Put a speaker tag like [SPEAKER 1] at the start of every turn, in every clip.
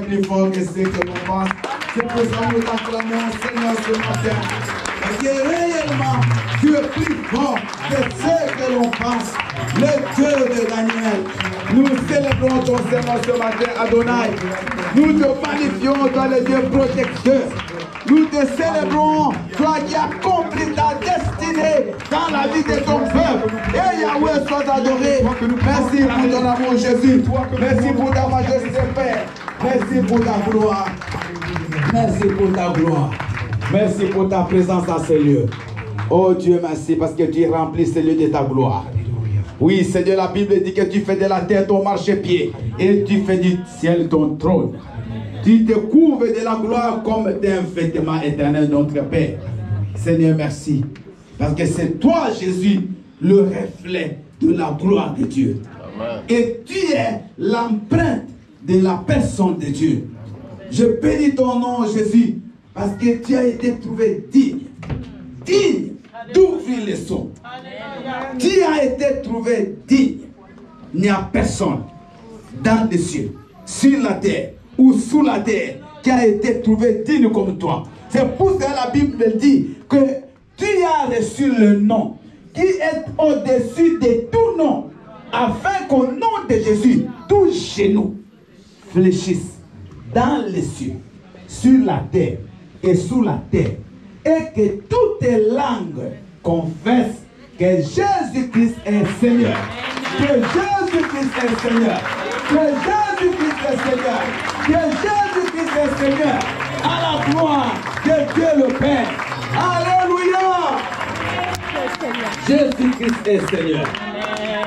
[SPEAKER 1] Plus fort que ce que l'on pense. C'est pour ça que nous acclamons Seigneur ce matin. Parce que réellement, Dieu est plus fort que ce que l'on pense. Le Dieu de Daniel. Nous célébrons ton Seigneur ce matin, Adonai. Nous te magnifions, toi le Dieu protecteur. Nous te célébrons, toi qui accomplis ta destinée dans la vie de ton peuple. Et Yahweh soit adoré. Merci pour ton amour, Jésus. Merci pour ta majesté, Père. Merci pour ta gloire. Merci pour ta gloire. Merci pour ta présence dans ces lieux. Oh Dieu, merci parce que tu remplis ces lieux de ta gloire. Oui, Seigneur, la Bible dit que tu fais de la terre ton marchepied et tu fais du ciel ton trône. Tu te couvres de la gloire comme d'un vêtement éternel, notre Père. Seigneur, merci. Parce que c'est toi, Jésus, le reflet de la gloire de Dieu. Amen. Et tu es l'empreinte de la personne de Dieu. Je bénis ton nom, Jésus, parce que tu as été trouvé digne d'ouvrir les sceaux. Tu as été trouvé digne. Il n'y a personne dans les cieux, sur la terre ou sous la terre qui a été trouvé digne comme toi. C'est pour ça que la Bible dit que tu as reçu le nom qui est au-dessus de tout nom, afin qu'au nom de Jésus, tout genou fléchisse dans les cieux, sur la terre et sous la terre, et que toutes les langues confessent que Jésus-Christ est Seigneur. Que Jésus-Christ est Seigneur. Que Jésus-Christ est Seigneur. Que Jésus-Christ est Seigneur. À la gloire de Dieu le Père. Alléluia. Jésus-Christ est Seigneur.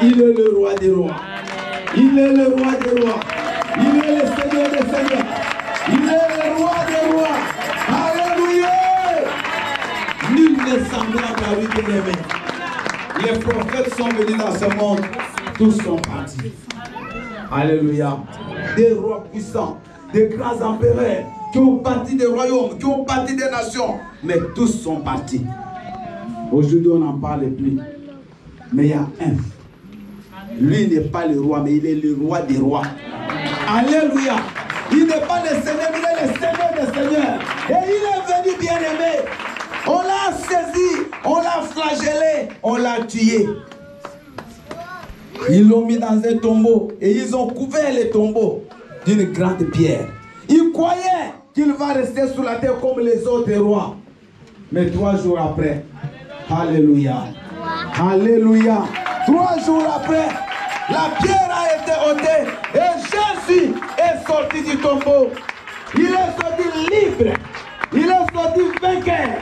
[SPEAKER 1] Il est le roi des rois. Il est le roi des rois. Il est le Seigneur des seigneurs. Il est le roi des rois. Alléluia. Nul n'est semblable à lui, bien-aimé. Les prophètes sont venus dans ce monde. Tous sont partis. Alléluia. Des rois puissants, des grands empereurs qui ont parti des royaumes, qui ont parti des nations. Mais tous sont partis. Aujourd'hui, on n'en parle plus. Mais il y a un. Lui n'est pas le roi, mais il est le roi des rois. Alléluia. Il n'est pas le Seigneur, il est le Seigneur des seigneurs. Et il est venu bien-aimé. On l'a saisi, on l'a flagellé, on l'a tué. Ils l'ont mis dans un tombeau et ils ont couvert le tombeau d'une grande pierre. Ils croyaient qu'il va rester sous la terre comme les autres rois. Mais 3 jours après, alléluia, alléluia, 3 jours après, la pierre a été ôtée et Jésus est sorti du tombeau. Il est sorti libre. Il est sorti vainqueur.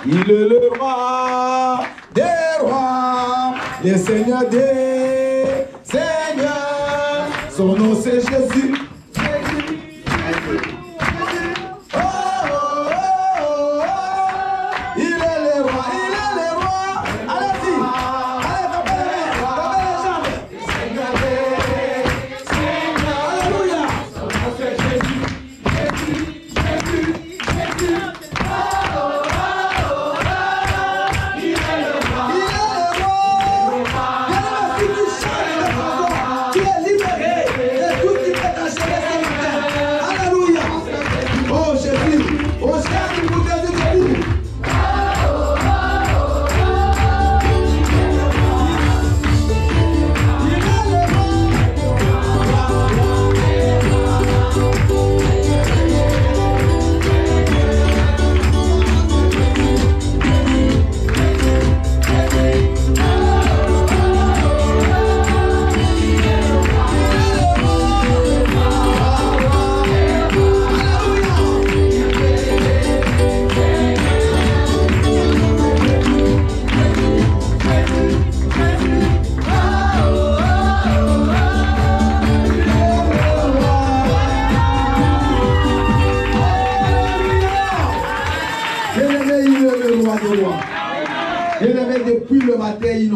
[SPEAKER 1] Il est le roi des rois, le Seigneur des seigneurs. Son nom c'est Jésus.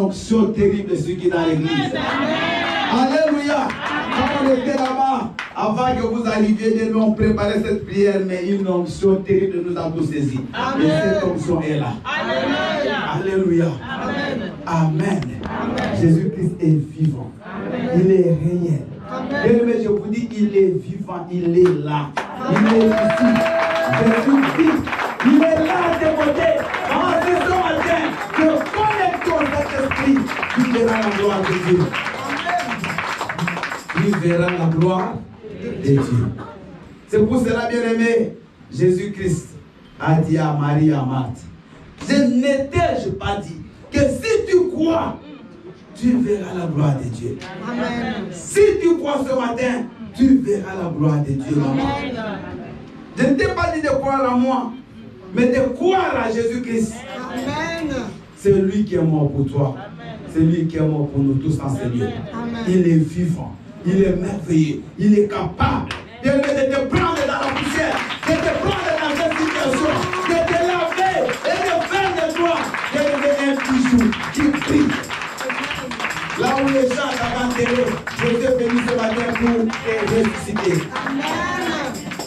[SPEAKER 1] onction terrible sur qui est dans l'église. Alléluia. Quand on était là-bas, avant que vous arriviez, nous avons préparé cette prière, mais une onction terrible nous a tous saisis. Et cette onction est là. Alléluia. Amen. Jésus-Christ est vivant. Il est réel. Et je vous dis, il est vivant, il est là. Il est ici. Jésus-Christ, il est là à tes côtés. En ce matin, te connectons cet esprit, tu verras la gloire de Dieu. Tu verras la gloire de Dieu. C'est pour cela, bien-aimé, Jésus-Christ a dit à Marie et à Marthe, je n'étais pas dit que si tu crois, tu verras la gloire de Dieu. Amen. Si tu crois ce matin, tu verras la gloire de Dieu. Amen. Je ne t'ai pas dit de croire en moi, mais de croire à Jésus-Christ. C'est lui qui est mort pour toi. C'est lui qui est mort pour nous tous en ce lieu. Il est vivant. Il est merveilleux. Il est capable de te prendre dans la poussière, de te prendre dans cette situation, de te laver et de faire de toi un bijou qui brille. Là où les gens t'ont enterré, je t'ai venu ce matin pour te ressusciter.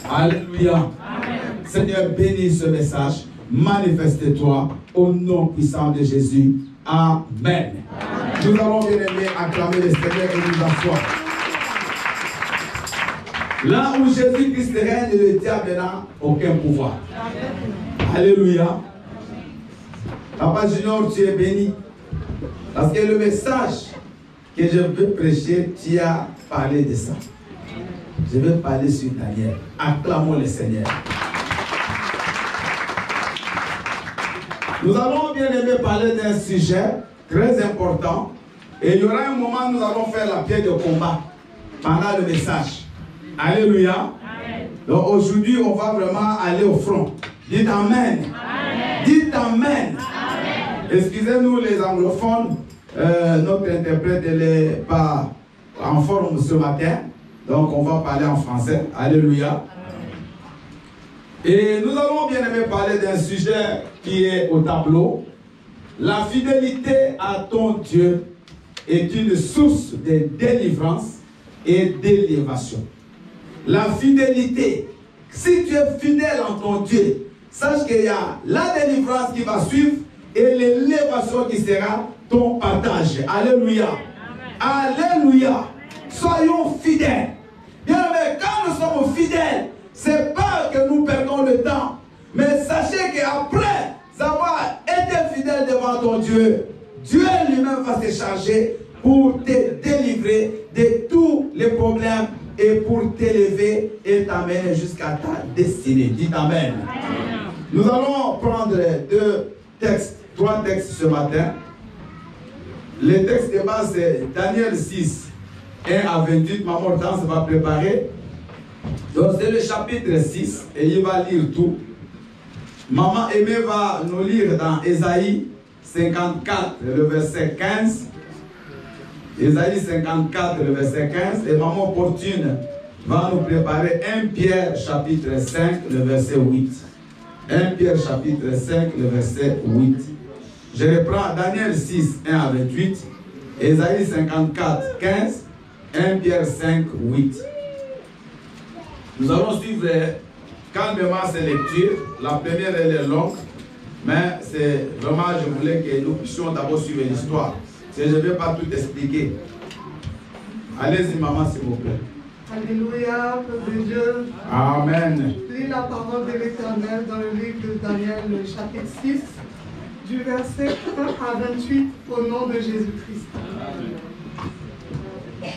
[SPEAKER 1] Alléluia. Amen. Seigneur, bénis ce message. Manifeste-toi au nom puissant de Jésus. Amen. Amen. Nous allons bien aimer acclamer le Seigneur et nous asseoir. Là où Jésus-Christ règne, le diable n'a aucun pouvoir. Amen. Alléluia. Papa Junior, tu es béni. Parce que le message que je veux prêcher, tu as parlé de ça. Je vais parler sur Daniel. Acclamons le Seigneur. Nous allons bien aimer parler d'un sujet très important. Et il y aura un moment où nous allons faire la pierre de combat pendant le message. Alléluia. Amen. Donc aujourd'hui, on va vraiment aller au front. Dites Amen. Amen. Dites Amen. Amen. Excusez-nous les anglophones. Notre interprète n'est pas en forme ce matin. Donc on va parler en français. Alléluia. Et nous allons bien aimer parler d'un sujet qui est au tableau. La fidélité à ton Dieu est une source de délivrance et d'élévation. La fidélité, si tu es fidèle en ton Dieu, sache qu'il y a la délivrance qui va suivre et l'élévation qui sera ton partage. Alléluia. Alléluia. Soyons fidèles. Bien, mais quand nous sommes fidèles, ce n'est pas que nous perdons le temps. Mais sachez qu'après avoir été fidèle devant ton Dieu, Dieu lui-même va se charger pour te délivrer de tous les problèmes et pour t'élever et t'amener jusqu'à ta destinée. Dites Amen. Amen. Nous allons prendre trois textes ce matin. Le texte de base, c'est Daniel 6, 1 à 28. Maman Hortense va préparer. Donc c'est le chapitre 6 et il va lire tout. Maman Aimée va nous lire dans Ésaïe 54, le verset 15. Ésaïe 54, le verset 15. Et Maman Opportune va nous préparer 1 Pierre chapitre 5, le verset 8. 1 Pierre chapitre 5, le verset 8. Je reprends Daniel 6, 1 à 28. Ésaïe 54, 15. 1 Pierre 5, 8. Nous allons suivre calmement ces lectures. La première, elle est longue, mais c'est vraiment, je voulais que nous puissions d'abord suivre l'histoire. Je ne vais pas tout expliquer. Allez-y, maman, s'il vous plaît.
[SPEAKER 2] Alléluia, peuple de Dieu.
[SPEAKER 1] Amen.
[SPEAKER 2] Lis la parole de l'Éternel dans le livre de Daniel, le chapitre 6, du verset 1 à 28, au nom de Jésus-Christ.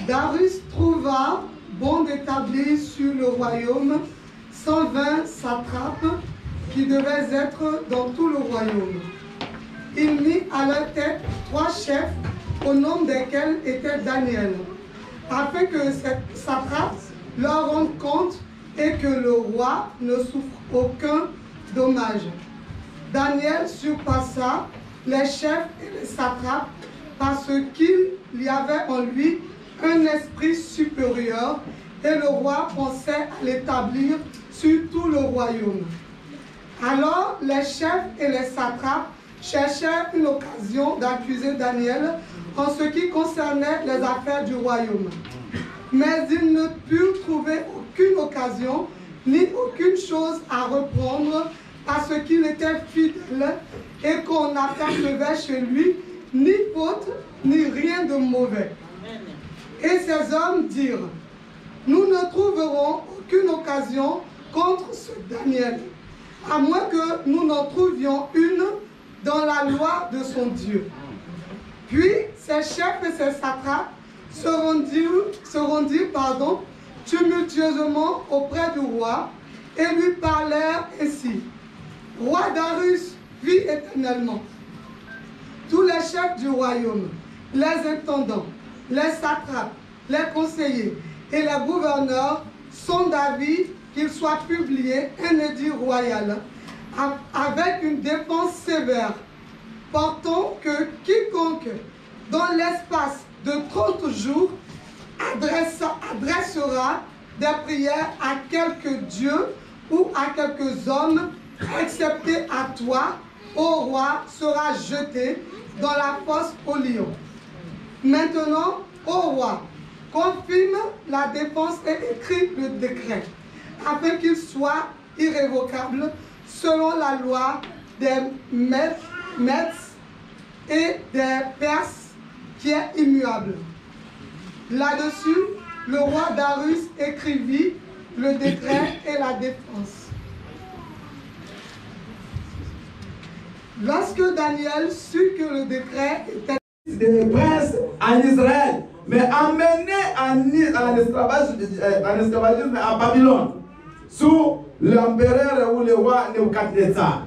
[SPEAKER 2] Darius trouva bon d'établir sur le royaume 120 satrapes qui devaient être dans tout le royaume. Il mit à leur tête 3 chefs, au nom desquels était Daniel, afin que ces satrapes leur rendent compte et que le roi ne souffre aucun dommage. Daniel surpassa les chefs et les satrapes parce qu'il y avait en lui un esprit supérieur et le roi pensait à l'établir sur tout le royaume. Alors les chefs et les satrapes cherchèrent une occasion d'accuser Daniel en ce qui concernait les affaires du royaume. Mais ils ne purent trouver aucune occasion ni aucune chose à reprendre parce qu'il était fidèle et qu'on n'apercevait chez lui ni faute ni rien de mauvais. Et ces hommes dirent, nous ne trouverons aucune occasion contre ce Daniel, à moins que nous n'en trouvions une dans la loi de son Dieu. Puis ses chefs et ses satrapes se rendirent tumultueusement auprès du roi et lui parlèrent ainsi. Roi Darius, vis éternellement. Tous les chefs du royaume, les intendants, les satrapes, les conseillers et les gouverneurs sont d'avis qu'il soit publié un édit royal avec une défense sévère, portant que quiconque, dans l'espace de 30 jours, adressera des prières à quelque dieu ou à quelques hommes, excepté à toi, ô roi, sera jeté dans la fosse au lion. Maintenant, ô roi, confirme la défense et écrit le décret, afin qu'il soit irrévocable selon la loi des Mèdes et des Perses qui est immuable. Là-dessus, le roi Darius écrivit le décret et la défense. Lorsque Daniel sut que le décret était
[SPEAKER 1] des princes en Israël, mais emmené en esclavagisme à Babylone, sous l'empereur ou le roi Nebuchadnezzar.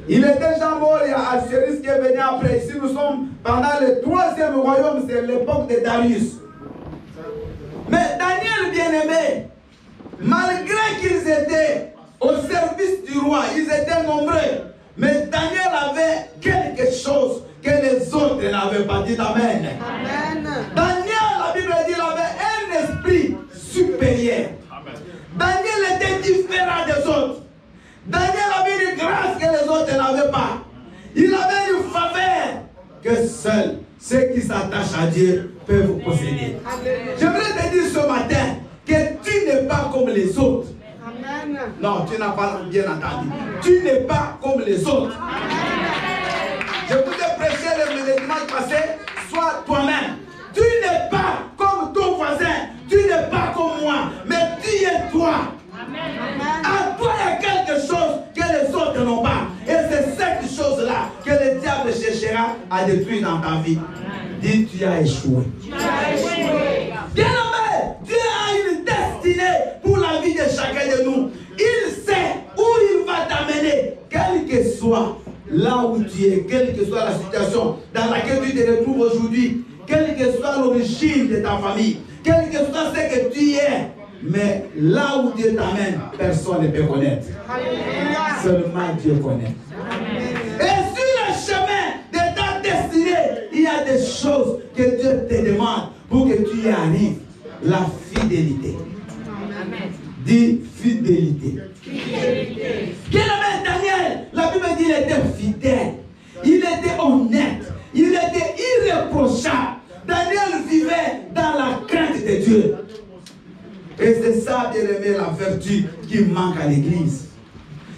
[SPEAKER 1] Il est déjà mort, il y a Assyrie qui est venu après. Ici, nous sommes pendant le 3e royaume, c'est l'époque de Darius. Mais Daniel, bien-aimé, malgré qu'ils étaient au service du roi, ils étaient nombreux, mais Daniel avait quelque chose que les autres n'avaient pas dit. Amen.
[SPEAKER 2] Amen.
[SPEAKER 1] Daniel, la Bible dit, il avait un esprit supérieur. Amen. Daniel était différent des autres. Daniel avait une grâce que les autres n'avaient pas. Il avait une faveur que seuls ceux qui s'attachent à Dieu peuvent posséder. J'aimerais te dire ce matin que tu n'es pas comme les autres.
[SPEAKER 2] Amen.
[SPEAKER 1] Non, tu n'as pas bien entendu. Tu n'es pas comme les autres. Je vous ai prêché le dimanche passé, sois toi-même. Tu n'es pas comme ton voisin, tu n'es pas comme moi, mais tu es toi. Amen. À toi, il y a quelque chose que les autres n'ont pas. Et c'est cette chose-là que le diable cherchera à détruire dans ta vie. Dis, tu as échoué. Tu as échoué. Bien aimé, Dieu a une destinée pour la vie de chacun de nous. Il sait où il va t'amener, quel que soit là où tu es, quelle que soit la situation dans laquelle tu te retrouves aujourd'hui, quelle que soit l'origine de ta famille, quel que soit ce que tu es, mais là où Dieu t'amène, personne ne peut connaître. Alléluia. Seulement Dieu connaît. Amen. Et sur le chemin de ta destinée, il y a des choses que Dieu te demande pour que tu y arrives. La fidélité. Amen. Dis fidélité. Fidélité. Quel avait Daniel? La Bible dit qu'il était fidèle. Il était honnête. Il était irréprochable. Daniel vivait dans la crainte de Dieu. Et c'est ça, bien aimé, la vertu qui manque à l'église.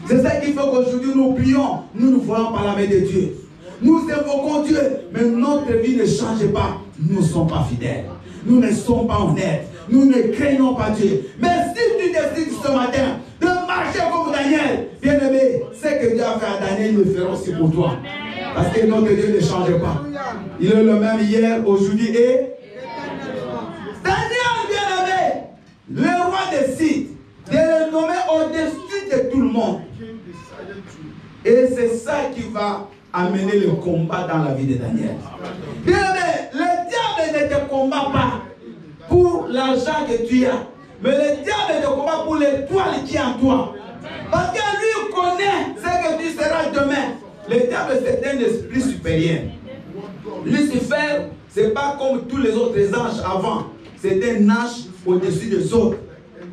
[SPEAKER 1] C'est ça qu'il faut qu'aujourd'hui nous prions. Nous nous voyons par la main de Dieu. Nous invoquons Dieu, mais notre vie ne change pas. Nous ne sommes pas fidèles. Nous ne sommes pas honnêtes. Nous ne craignons pas Dieu. Mais si tu décides ce matin de marcher comme Daniel, bien aimé, ce que Dieu a fait à Daniel, il le fera aussi pour toi. Parce que notre Dieu ne change pas. Il est le même hier, aujourd'hui et Daniel, bien aimé, le roi décide de le nommer au-dessus de tout le monde. Et c'est ça qui va amener le combat dans la vie de Daniel. Bien aimé, le diable ne te combat pas pour l'argent que tu as, mais le diable te combat pour l'étoile qui est en toi. Parce que lui connaît ce que tu seras demain. Le diable, c'est un esprit supérieur. Lucifer, ce n'est pas comme tous les autres anges avant. C'est un ange au-dessus des autres.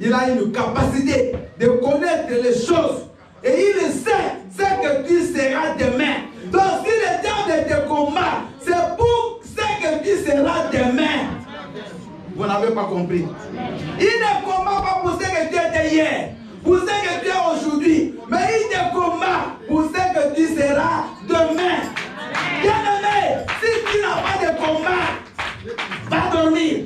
[SPEAKER 1] Il a une capacité de connaître les choses. Et il sait ce que tu seras demain. Donc si le diable te combat, c'est pour ce que tu seras demain. Vous n'avez pas compris. Il ne combat pas pour ce que tu étais hier, pour ce que tu es aujourd'hui, mais il te combat pour ce que tu seras demain. Bien-aimé, si tu n'as pas de combat, va dormir.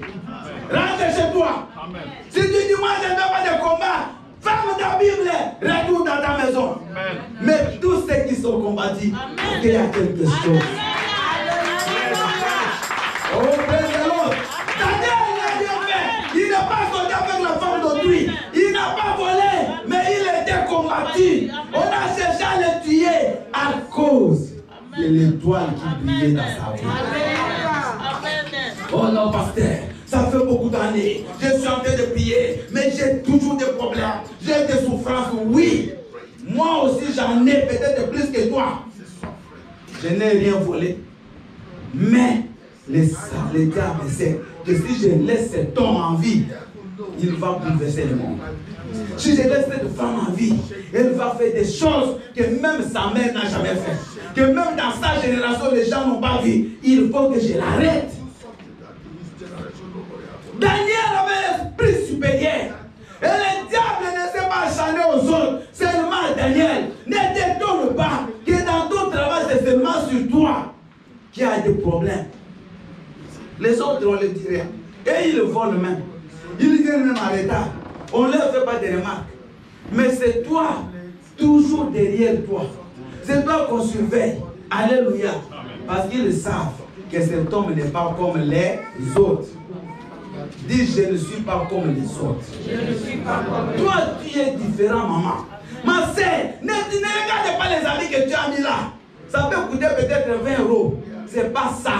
[SPEAKER 1] Rentre chez toi. Amen. Si tu dis moi je n'ai pas de combat, ferme ta Bible, retourne dans ta maison. Amen. Mais tous ceux qui sont combattus, il y a quelque chose. Oh, praise l'autre. Daniel, il a bien fait. Il n'est pas sorti avec la femme d'autrui. Il n'a pas volé, mais il était combattu. On a cherché à le tuer à cause de l'étoile qui brillait dans sa vie. Oh non, pasteur, ça fait beaucoup d'années. Je suis en train de prier, mais j'ai toujours des problèmes. J'ai des souffrances, oui. Moi aussi, j'en ai peut-être plus que toi. Je n'ai rien volé. Mais le diable sait que si je laisse cet homme en vie, il va bouleverser le monde. Si je laisse cette femme en vie, elle va faire des choses que même sa mère n'a jamais fait. Que même dans sa génération, les gens n'ont pas vu. Il faut que je l'arrête. Daniel avait l'esprit supérieur. Et le diable ne s'est pas acharné aux autres. Seulement Daniel. Ne t'étonne pas que dans ton travail, c'est seulement sur toi qui a des problèmes. Les autres, on le dit rien. Et ils volent même. Ils viennent même en retard. On ne leur fait pas de remarques. Mais c'est toi, toujours derrière toi. C'est toi qu'on surveille. Alléluia. Parce qu'ils savent que cet homme n'est pas comme les autres. Dis, je ne suis pas comme les autres. Je ne suis pas comme toi, tu es différent, maman. Ma sœur, ne regarde pas les habits que tu as mis là. Ça peut coûter peut-être 20 €. C'est pas ça.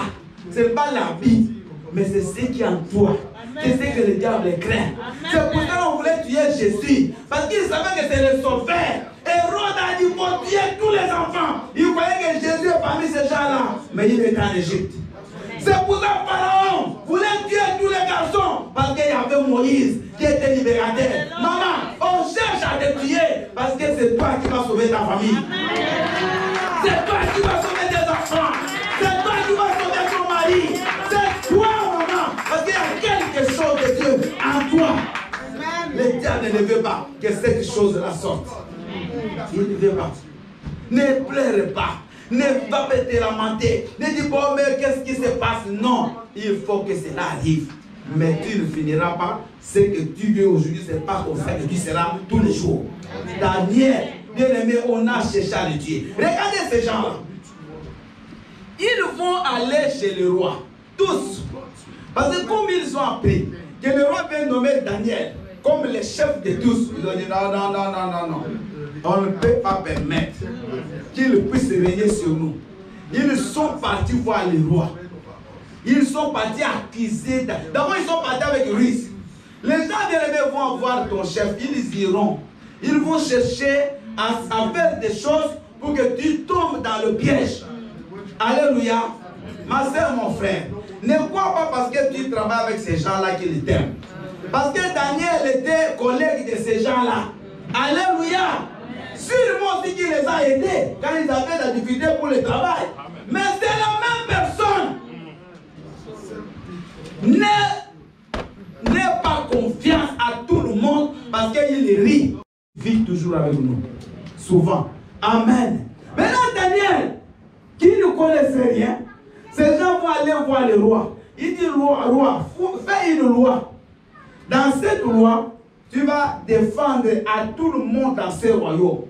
[SPEAKER 1] C'est pas l'habit. Mais c'est ce qui est en toi. C'est ce que le diable craint. C'est pour ça qu'on voulait tuer Jésus. Parce qu'il savait que c'est le sauveur. Hérode a dit, il faut tuer tous les enfants. Il croyait que Jésus est parmi ces gens-là. Mais il était en Égypte. C'est pour ça que Pharaon voulait tuer tous les garçons. Parce qu'il y avait Moïse qui était libérateur. Maman, on cherche à te tuer. Parce que c'est toi qui vas sauver ta famille. C'est toi qui vas sauver tes enfants. C'est toi qui vas sauver ton mari. C'est toi, maman. Parce qu'il y a quelque chose de Dieu en toi. Le diable ne veut pas que cette chose-là sorte. Il ne veut pas. Ne pleure pas. Ne va pas te lamenter. Ne dis pas, mais qu'est-ce qui se passe? Non, il faut que cela arrive. Mais tu ne finiras pas. Ce que tu veux aujourd'hui, c'est pas au fait que tu seras tous les jours. Daniel, bien aimé, on a cherché à le tuer. Regardez ces gens-là. Ils vont aller chez le roi. Tous. Parce que comme ils ont appris que le roi vient nommer Daniel comme le chef de tous, ils ont dit non. On ne peut pas permettre qu'il puisse régner sur nous. Ils sont partis voir le roi. Ils sont partis accuser. D'abord, ils sont partis avec risque. Les gens bien-aimés vont voir ton chef. Ils iront. Ils vont chercher à faire des choses pour que tu tombes dans le piège. Alléluia. Ma soeur, mon frère, ne crois pas parce que tu travailles avec ces gens-là qu'ils t'aiment. Parce que Daniel était collègue de ces gens-là. Alléluia. Sûrement aussi qu'il les a aidés quand ils avaient la difficulté pour le travail. Mais c'est la même personne. N'aie pas confiance à tout le monde parce qu'il rit. Il vit toujours avec nous. Souvent. Amen. Maintenant, Daniel, qui ne connaissait rien, ces gens vont aller voir le roi. Il dit, roi, fais une loi. Dans cette loi, tu vas défendre à tout le monde dans ce royaume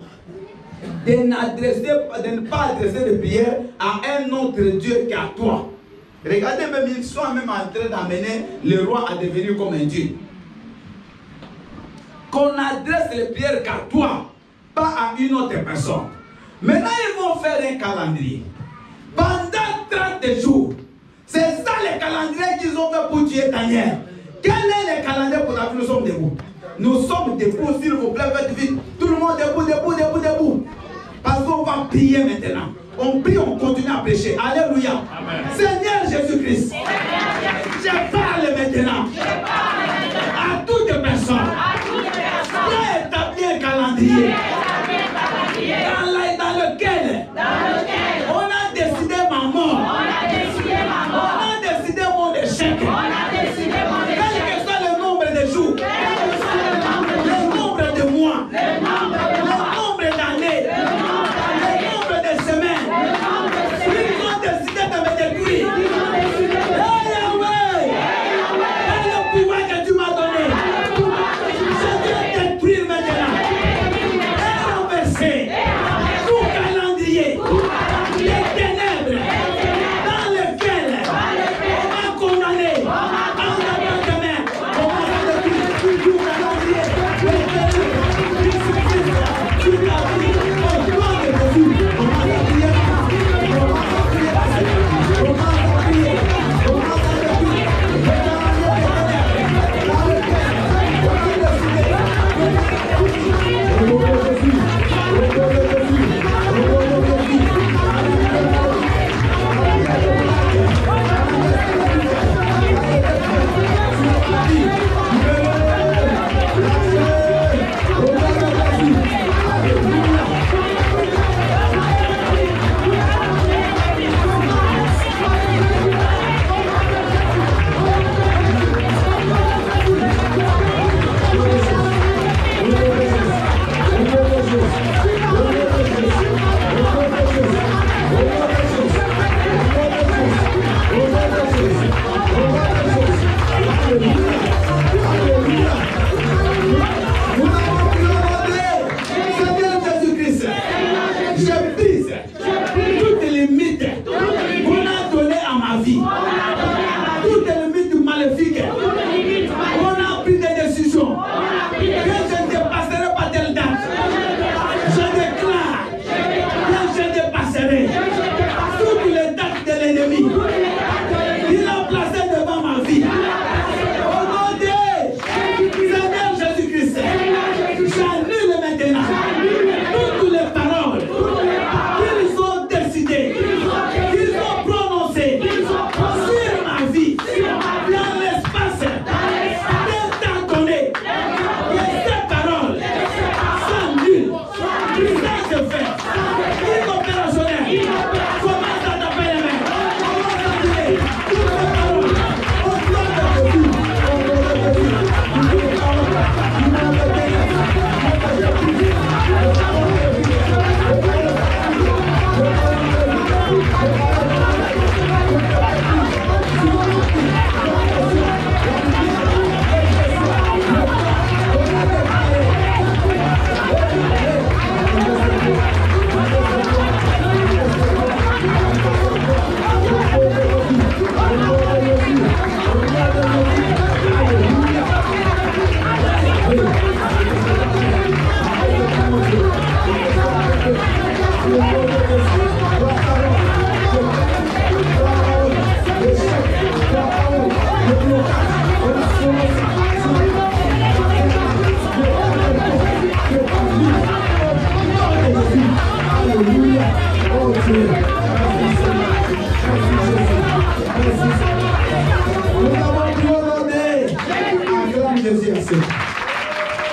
[SPEAKER 1] de ne pas adresser de prière à un autre Dieu qu'à toi. Regardez même, ils sont même en train d'amener le roi à devenir comme un Dieu. Qu'on adresse les prières qu'à toi, pas à une autre personne. Maintenant, ils vont faire un calendrier. Pendant 30 jours, c'est ça le calendrier qu'ils ont fait pour tuer Daniel. Quel est le calendrier pour la vie? Nous sommes debout. Nous sommes debout, s'il vous plaît, faites vite. Tout le monde debout. Parce qu'on va prier maintenant. On prie, on continue à prêcher. Alléluia. Amen. Seigneur Jésus-Christ, je parle maintenant à toutes les personnes qui ont établi un calendrier dans lequel on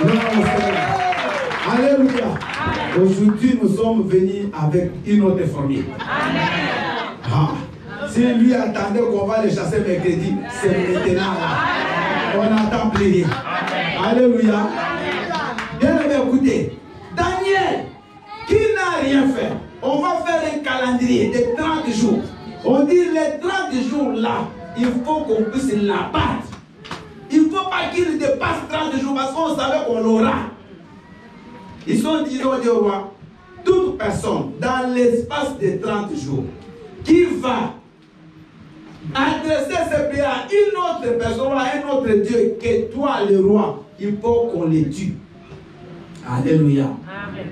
[SPEAKER 1] Gloire au Seigneur. Alléluia. Aujourd'hui, nous sommes venus avec une autre formule. Ah. Si lui attendait qu'on va le chasser mercredi, c'est maintenant. On n'attend plus rien. Alléluia. Bien aimé, écoutez. Daniel, qui n'a rien fait, on va faire un calendrier de 30 jours. On dit les 30 jours là, il faut qu'on puisse l'abattre. Il ne faut pas qu'il dépasse 30 jours parce qu'on savait qu'on l'aura. Ils ont dit au roi, toute personne dans l'espace de 30 jours qui va adresser ses prières à une autre personne, à un autre Dieu que toi le roi, il faut qu'on les tue. Alléluia. Amen.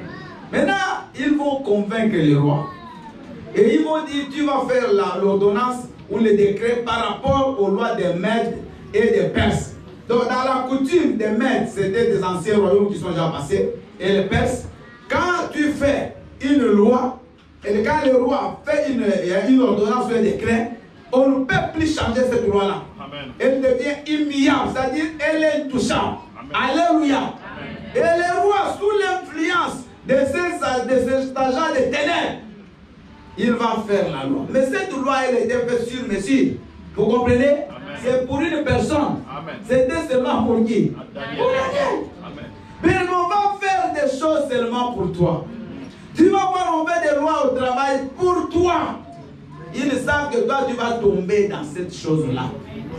[SPEAKER 1] Maintenant, ils vont convaincre le roi. Et ils vont dire, tu vas faire l'ordonnance ou le décret par rapport aux lois des Mèdes et des Perses. Donc dans la coutume des Mèdes, c'était des anciens royaumes qui sont déjà passés. Et les Perses, quand tu fais une loi, et quand le roi fait une ordonnance ou un décret, on ne peut plus changer cette loi-là. Elle devient immuable, c'est-à-dire elle est intouchable. Alléluia. Amen. Et le roi, sous l'influence de ces agents de ténèbres, il va faire la loi. Mais cette loi, elle était faite sur mesure. Vous comprenez? C'est pour une personne. C'était seulement pour qui? Pour Daniel. Mais on va faire des choses seulement pour toi. Tu vas voir, on fait des lois au travail pour toi. Ils savent que toi, tu vas tomber dans cette chose-là.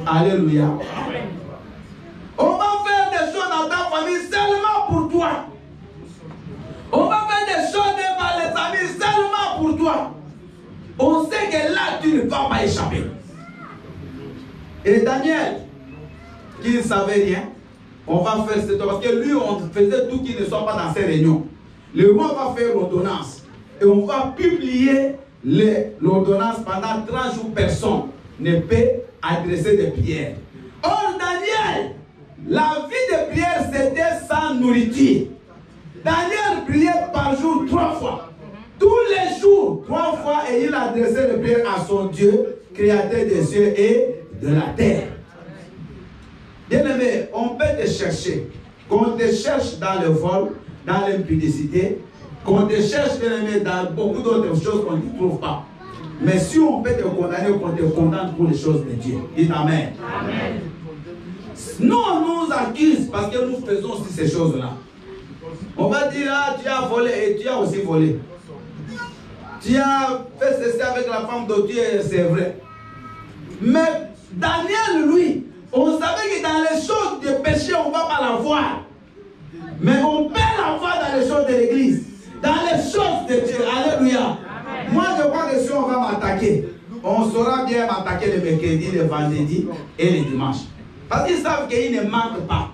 [SPEAKER 1] Alléluia. On va faire des choses dans ta famille seulement pour toi. On va faire des choses devant les amis seulement pour toi. On sait que là, tu ne vas pas échapper. Et Daniel, qui ne savait rien, on va faire cette parce que lui, on faisait tout qui ne soit pas dans ces réunions. Le roi va faire l'ordonnance et on va publier l'ordonnance pendant 30 jours. Personne ne peut adresser des prières. Or, Daniel, la vie de prière, c'était sans nourriture. Daniel priait par jour 3 fois. Tous les jours, 3 fois, et il adressait les prières à son Dieu, créateur des cieux et de la terre. Bien-aimé, on peut te chercher. Qu'on te cherche dans le vol, dans l'impudicité, qu'on te cherche, bien-aimé, dans beaucoup d'autres choses qu'on ne trouve pas. Mais si on peut te condamner, qu'on te condamne pour les choses de Dieu. Dites Amen. Amen. Nous, on nous accuse parce que nous faisons aussi ces choses-là. On va dire, ah, tu as volé et tu as aussi volé. Tu as fait ceci avec la femme de Dieu, c'est vrai. Mais Daniel, lui, on savait que dans les choses de péché, on ne va pas la voir. Mais on peut la voir dans les choses de l'église. Dans les choses de Dieu. Alléluia. Amen. Moi, je crois que si on va m'attaquer, on saura bien m'attaquer le mercredi, le vendredi et le dimanche. Parce qu'ils savent qu'ils ne manquent pas.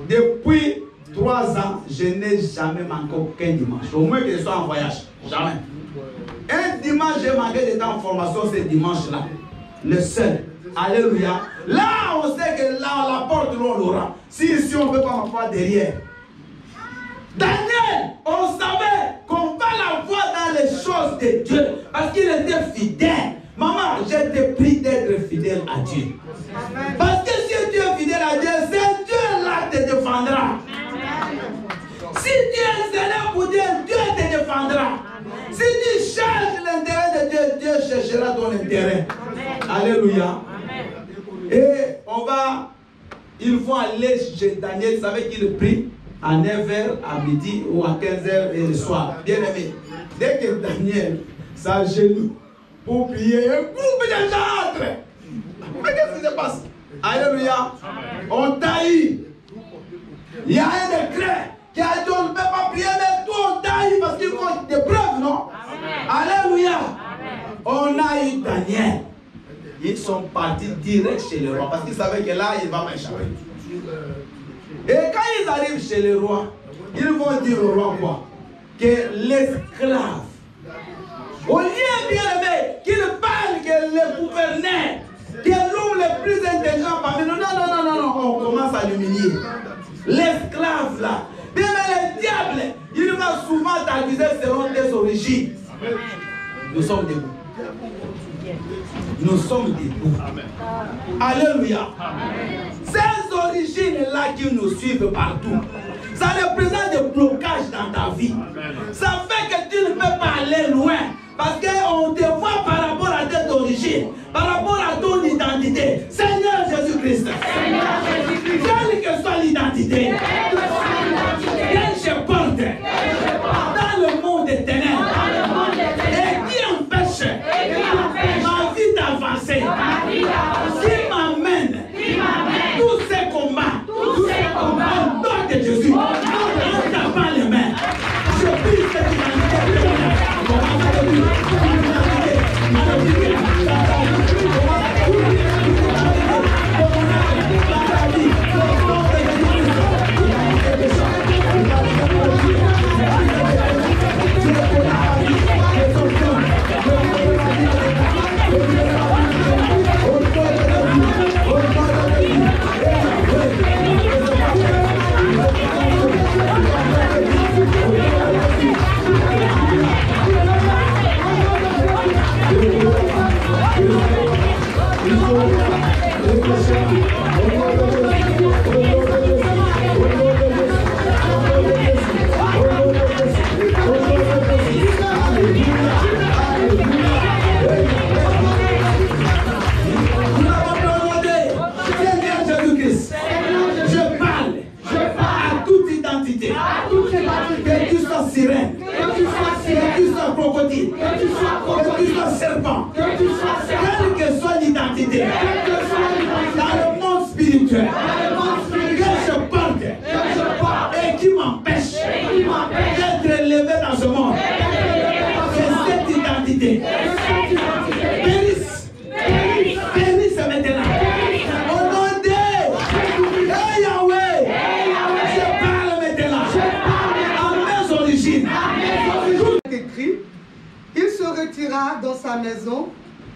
[SPEAKER 1] Depuis 3 ans, je n'ai jamais manqué aucun dimanche. Au moins que je sois en voyage. Jamais. Un dimanche, j'ai manqué de temps en formation, ce dimanche-là. Le seul. Alléluia. Là, on sait que là, la porte, on l'aura. Si on ne peut pas m'avoir derrière. Daniel, on savait qu'on va la voir dans les choses de Dieu. Parce qu'il était fidèle. Maman, je te prie d'être fidèle à Dieu. Parce que si tu es fidèle à Dieu, c'est Dieu là qui te défendra. Si tu es zélé pour Dieu, Dieu te défendra. Si tu cherches l'intérêt de Dieu, Dieu cherchera ton intérêt. Alléluia. Et ils vont aller chez Daniel. Vous savez qu'il prie à 9h, à midi ou à 15h et le soir. Bien aimé. Dès que Daniel s'agenouille pour prier, un groupe de gens entrent. Mais qu'est-ce qui se passe? Alléluia. On taille. Il y a un décret qui a dit on ne peut pas prier, mais toi on taille parce qu'il faut des preuves, non? Alléluia. On a eu Daniel. Ils sont partis direct chez le roi parce qu'ils savaient que là, il ne va pas échapper. Et quand ils arrivent chez le roi, ils vont dire au roi quoi? Que l'esclave, au lieu bien aimé, qu'il parle que le gouverneur, qui est l'homme le plus intelligent parmi nous, non, on commence à l'humilier. L'esclave là, bien le diable, il va souvent t'accuser selon tes origines. Nous sommes debout. Nous sommes debout. Amen. Alléluia. Amen. Ces origines-là qui nous suivent partout. identité. Que tu sois sirène. Que tu sois crocodile. Que tu sois serpent. Quelle que soit l'identité. Dans le monde spirituel. Que je porte. Et qui m'empêche d'être élevé dans ce monde. C'est cette identité. Périsse maintenant. Au nom de Yahweh, je parle maintenant. À mes origines.
[SPEAKER 2] Écrit, il se retira dans sa maison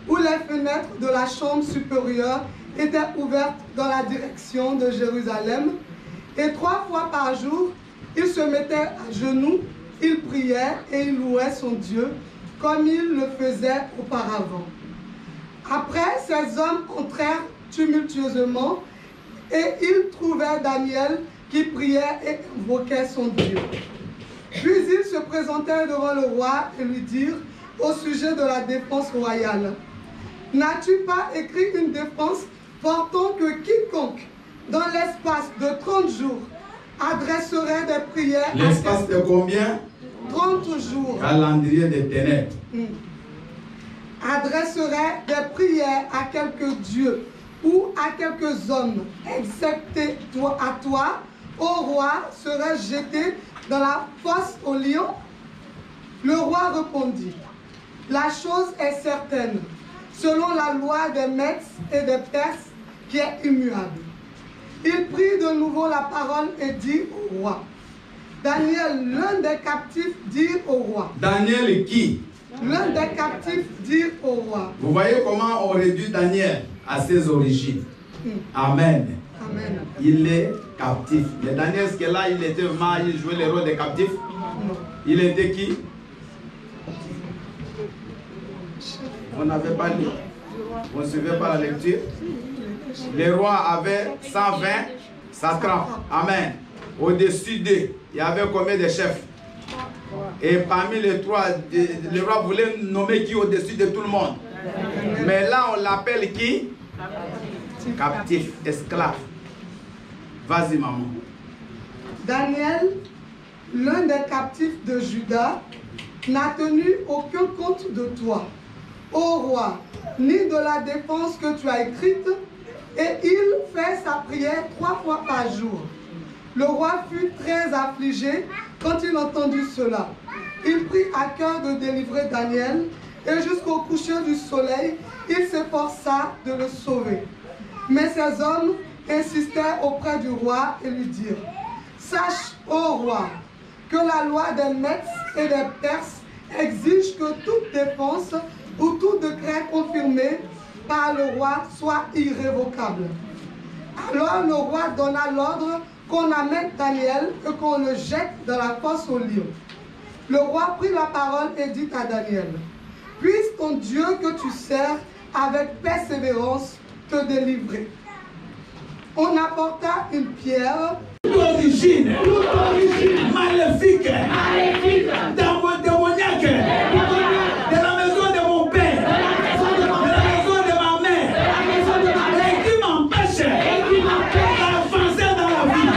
[SPEAKER 2] où les fenêtres de la chambre supérieure étaient ouvertes dans la direction de Jérusalem. Et 3 fois par jour, il se mettait à genoux, il priait et il louait son Dieu comme il le faisait auparavant. Après, ces hommes entrèrent tumultueusement et ils trouvèrent Daniel qui priait et invoquait son Dieu. Puis ils se présentèrent devant le roi et lui dirent au sujet de la défense royale: n'as-tu pas écrit une défense portant que quiconque, dans l'espace de 30 jours, adresserait des prières...
[SPEAKER 1] L'espace de combien?
[SPEAKER 2] 30 jours.
[SPEAKER 1] Calendrier des ténèbres.
[SPEAKER 2] Adresserait des prières à quelques dieux ou à quelques hommes, excepté toi, à toi, ô roi, serait jeté dans la fosse aux lions? Le roi répondit: la chose est certaine, selon la loi des Mèdes et des Perses qui est immuable. Il prit de nouveau la parole et dit au roi. Daniel, l'un des captifs, dit au roi.
[SPEAKER 1] Daniel qui?
[SPEAKER 2] L'un des captifs dit au roi.
[SPEAKER 1] Vous voyez comment on réduit Daniel à ses origines. Amen.
[SPEAKER 2] Amen.
[SPEAKER 1] Il est captif. Mais Daniel, ce que là, il était vraiment, il jouait le rôle des captifs. Il était qui? On n'avait pas lu. On ne suivait pas la lecture. Les rois avaient 120 satrapes. Amen. Au-dessus d'eux, il y avait combien de chefs? Et parmi les 3, le roi voulait nommer qui au-dessus de tout le monde. Mais là, on l'appelle qui? Captif, esclave. Vas-y, maman.
[SPEAKER 2] Daniel, l'un des captifs de Juda, n'a tenu aucun compte de toi, ô roi, ni de la défense que tu as écrite, et il fait sa prière 3 fois par jour. Le roi fut très affligé quand il entendit cela. Il prit à cœur de délivrer Daniel, et jusqu'au coucher du soleil, il s'efforça de le sauver. Mais ces hommes insistaient auprès du roi et lui dirent: sache, ô roi, que la loi des Mèdes et des Perses exige que toute défense ou tout décret confirmé par le roi soit irrévocable. Alors le roi donna l'ordre qu'on amène Daniel et qu'on le jette dans la fosse aux lions. Le roi prit la parole et dit à Daniel: puisse ton Dieu que tu sers avec persévérance te délivrer. On apporta une pierre
[SPEAKER 1] D'origine maléfique, démoniaque, de la maison de mon père, de la maison de ma mère, et qui m'empêche d'avancer dans la vie.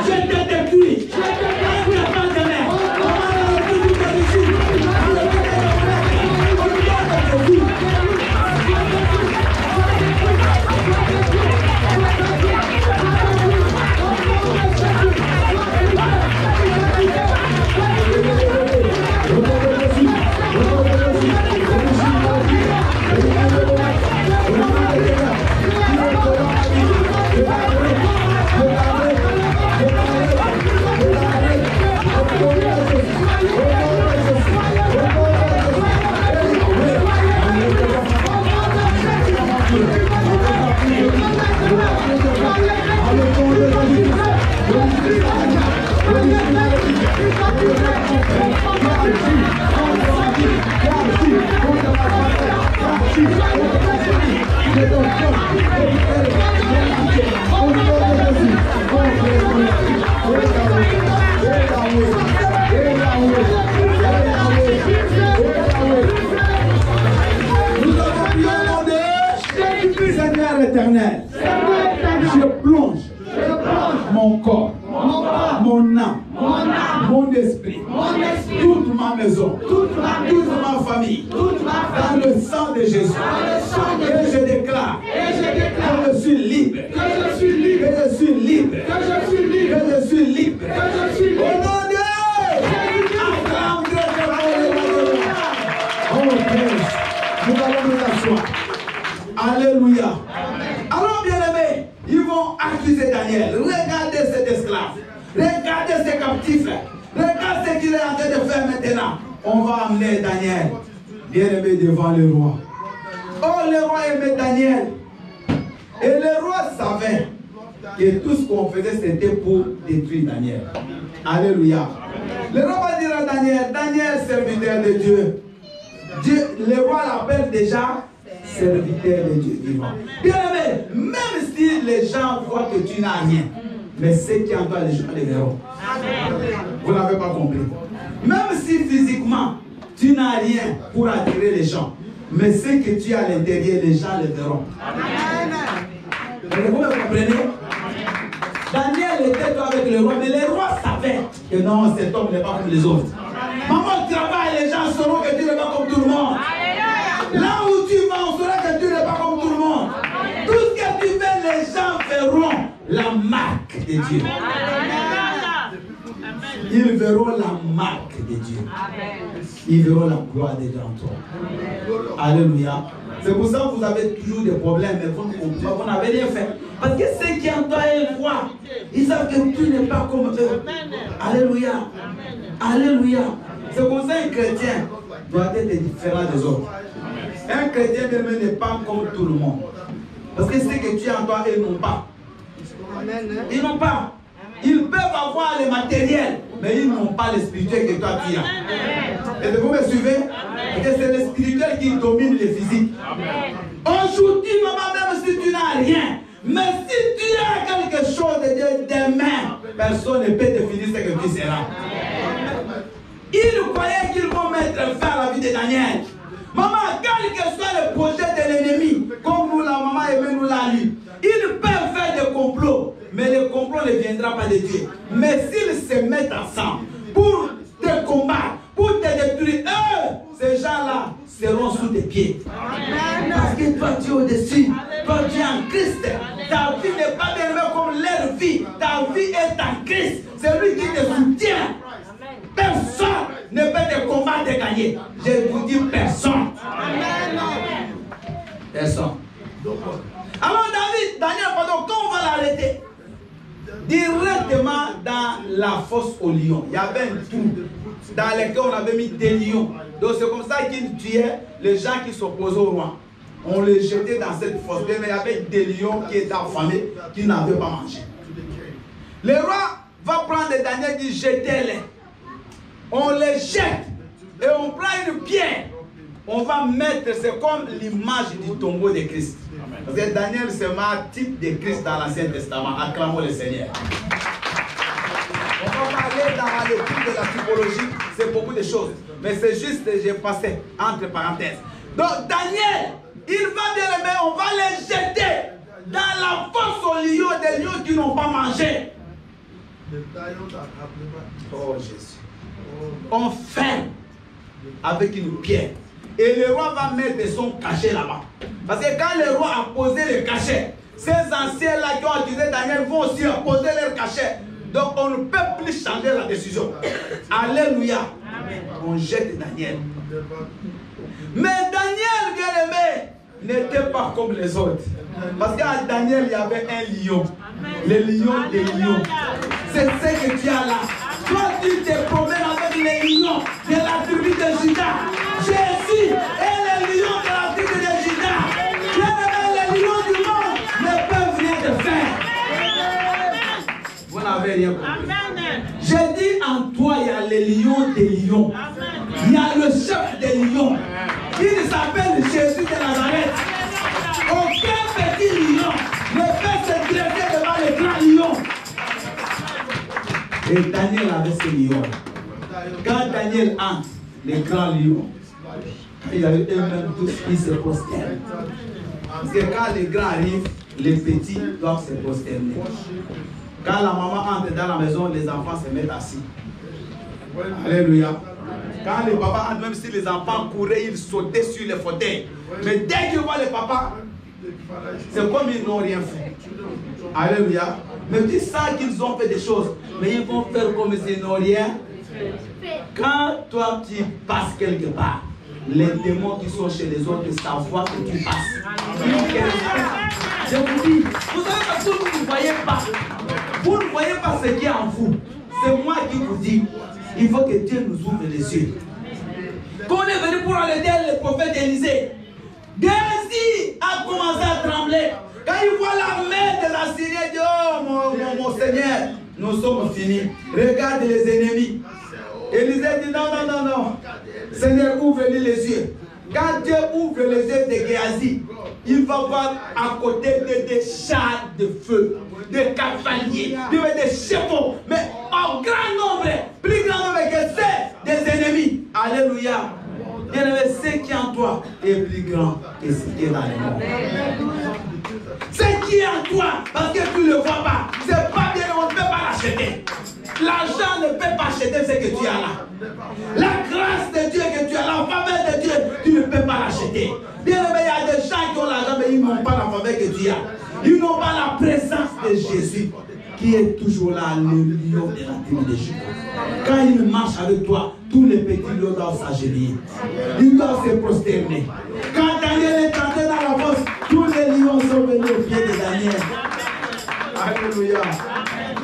[SPEAKER 1] Je te détruis. Éternel, je plonge mon corps, mon esprit, toute ma maison, toute ma famille, dans le sang de Jésus. Et je déclare que je suis libre, que je suis libre, que je suis libre, que je suis libre, que je suis libre, que je suis libre. Au nom de Dieu, acclame Dieu. Oh, nous allons nous asseoir. Alléluia. Alors, bien-aimés, ils vont accuser Daniel. Regardez cet esclave. Regardez ces captifs. Regardez ce qu'il est en train de faire maintenant. On va amener Daniel, bien-aimé, devant le roi. Oh, le roi aimait Daniel. Et le roi savait que tout ce qu'on faisait, c'était pour détruire Daniel. Alléluia. Le roi va dire à Daniel, Daniel, serviteur de Dieu. Le roi l'appelle déjà serviteur de Dieu vivant. Bien-aimé, même si les gens voient que tu n'as rien, mais ceux qui en toi, les gens les verront. Vous n'avez pas compris. Même si physiquement, tu n'as rien pour attirer les gens, mais ce que tu as à l'intérieur, les gens les verront. Vous me comprenez? Daniel était avec le roi, mais le roi savait que non, cet homme n'est pas comme les autres. Maman travaille, les gens sauront que tu n'es pas comme tout le monde. Là où tu vas, on saura que tu n'es pas comme tout le monde. Tout ce que tu fais, les gens verront la marque de Dieu. Ils verront la marque de Dieu. Ils verront la gloire de Dieu en toi. Alléluia. C'est pour ça que vous avez toujours des problèmes, mais vous n'avez rien fait. Parce que ceux qui en toi voient, ils savent que tu n'es pas comme eux. Alléluia. Alléluia. C'est pour ça qu'un chrétien doit être différent des autres. Un chrétien n'est pas comme tout le monde. Parce que ce que tu as en toi, ils n'ont pas. Ils n'ont pas. Ils peuvent avoir le matériel, mais ils n'ont pas le spirituel que toi tu as. Et vous me suivez? Parce que c'est le spirituel qui domine le physique. Aujourd'hui, maman, même si tu n'as rien, mais si tu as quelque chose de Dieu, demain, personne ne peut définir ce que tu seras. Ils croyaient qu'ils vont mettre fin à la vie de Daniel. Maman, quel que soit le projet de l'ennemi, comme nous, la maman aimée nous l'a lu, ils peuvent faire des complots, mais le complot ne viendra pas de Dieu. Mais s'ils se mettent ensemble pour te combattre, pour te détruire, eux, ces gens-là seront sous tes pieds. Parce que toi, tu es au-dessus. Toi, tu es en Christ. Ta vie n'est pas bien comme leur vie. Ta vie est en Christ. C'est lui qui te soutient. Personne ne peut te combattre et gagner. Je vous dis personne. Personne. Alors Daniel, quand on va l'arrêter, directement dans la fosse aux lions, il y avait un trou dans lequel on avait mis des lions. Donc c'est comme ça qu'ils tuaient les gens qui s'opposaient au roi. On les jetait dans cette fosse, mais il y avait des lions qui étaient affamés, qui n'avaient pas mangé. Le roi va prendre Daniel et dit jetez-les. On les jette et on prend une pierre. On va mettre, c'est comme l'image du tombeau de Christ. Parce que Daniel c'est un type de Christ dans l'Ancien Testament. Acclamons le Seigneur. On va parler dans l'étude de la typologie, c'est beaucoup de choses. Mais c'est juste, j'ai passé entre parenthèses. Donc Daniel, il va bien aimer, on va les jeter dans la fosse aux lions, des lions qui n'ont pas mangé. Oh Jésus. On ferme avec une pierre. Et le roi va mettre son cachet là-bas. Parce que quand le roi a posé le cachet, ces anciens-là qui ont accusé Daniel vont aussi poser leur cachet. Donc on ne peut plus changer la décision. Alléluia. On jette Daniel. Mais Daniel, bien-aimé, n'était pas comme les autres. Parce qu'à Daniel, il y avait un lion. Le lion des lions. C'est ce que tu as là. Toi, tu te promènes avec les lions de la tribu de Juda. Jésus est le lion de la tribu de Juda. Les lions du monde ne peuvent rien te faire. Vous n'avez rien compris. J'ai dit en toi, il y a les lions des lions. Il y a le chef des lions. Il s'appelle Jésus de Nazareth. Aucun petit lion ne peut se dresser devant les grands lions. Et Daniel avait ces lions. Quand Daniel entre, les grands lions, il y avait eux-mêmes tous qui se prosternent. Parce que quand les grands arrivent, les petits doivent se prosterner. Quand la maman entre dans la maison, les enfants se mettent assis. Alléluia. Quand les papas, même si les enfants couraient, ils sautaient sur les fauteuils. Mais dès qu'ils voient les papas, c'est comme ils n'ont rien fait. Alléluia. Mais tu sens qu'ils ont fait des choses, mais ils vont faire comme s'ils n'ont rien. Quand toi tu passes quelque part, les démons qui sont chez les autres savent que tu passes. Je vous dis, vous savez parce que vous ne voyez pas. Vous ne voyez pas ce qui est en vous. C'est moi qui vous dis, il faut que Dieu nous ouvre les yeux. Quand on est venu pour aller dire le prophète Élisée, Géasi a commencé à trembler. Quand il voit la main de la Syrie, il dit, oh mon Seigneur, nous sommes finis. Regarde les ennemis. Élisée dit, non. Seigneur, ouvre-lui les yeux. Quand Dieu ouvre les yeux de Géasi, il va voir à côté des chars de feu, des cavaliers, des chevaux, mais en grand nombre, plus grand nombre que c'est des ennemis. Alléluia. Bien-aimé, ce qui est en toi est plus grand que ce qui est dans les mondes. Ce qui est en toi, parce que tu ne le vois pas, c'est pas bien, on ne peut pas l'acheter. L'argent ne peut pas acheter ce que tu as là. La grâce de Dieu que tu as, la faveur de Dieu, tu ne peux pas l'acheter. Bien aimé, il y a des gens qui ont l'argent, mais ils n'ont pas la faveur que tu as. Ils n'ont pas la présence de Jésus, qui est toujours là, le lion de la tribu de Juda. Quand il marche avec toi, tous les petits lions doivent s'agenouiller. Ils doivent se prosterner. Quand Daniel est entré dans la fosse, tous les lions sont venus au pied de Daniel. Alléluia.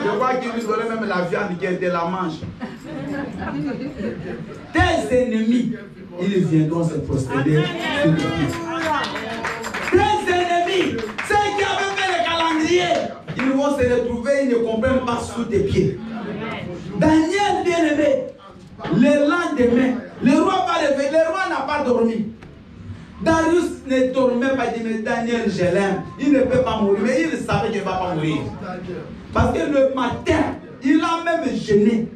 [SPEAKER 1] Je crois qu'il lui donnait même la viande qui était la manche. Tes ennemis, ils viendront se prosterner sur tes pieds. Tes ennemis, ceux qui avaient fait le calendrier, ils vont se retrouver, ils ne comprennent pas sous tes pieds. Daniel, bien-aimé, le lendemain, le roi va lever, le roi n'a pas dormi. Darius ne dormait pas, il dit, mais Daniel, je l'aime, il ne peut pas mourir, mais il savait qu'il ne va pas mourir. Parce que le matin, il a même gêné.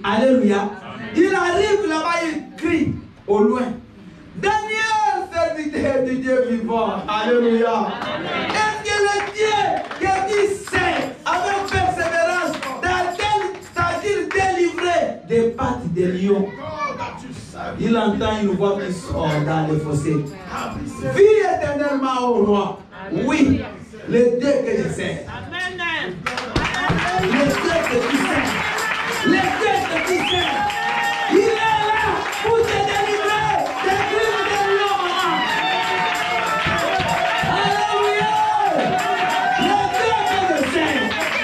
[SPEAKER 1] Alléluia. Il arrive là-bas, il crie au loin. Daniel, serviteur du Dieu vivant. Alléluia. Est-ce que le Dieu que tu sais, avec persévérance, t'a-t-il délivré des pattes des lions? Il entend une voix qui sort dans les fossés. Vis éternellement au roi. Oui, le Dieu que je sais. Le Dieu que tu sais. Le Dieu que tu sais. Il est là pour te délivrer des crimes des lions, maman. Alléluia. Le Dieu que je sais.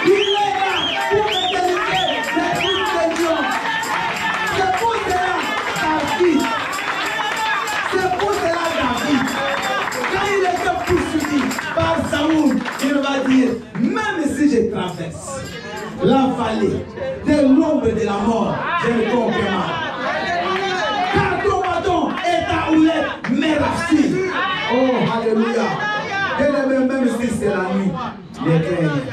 [SPEAKER 1] Il est là pour te délivrer des crimes des lions. C'est pour cela David. C'est pour cela David. Quand il était poursuivi par Saoul, il va dire, même si je traverse la vallée de l'ombre de la mort, je ne comprends pas. Car ton bâton et ta houlette me rassurent. Oh, alléluia. Et même si c'est la nuit, ne crains rien.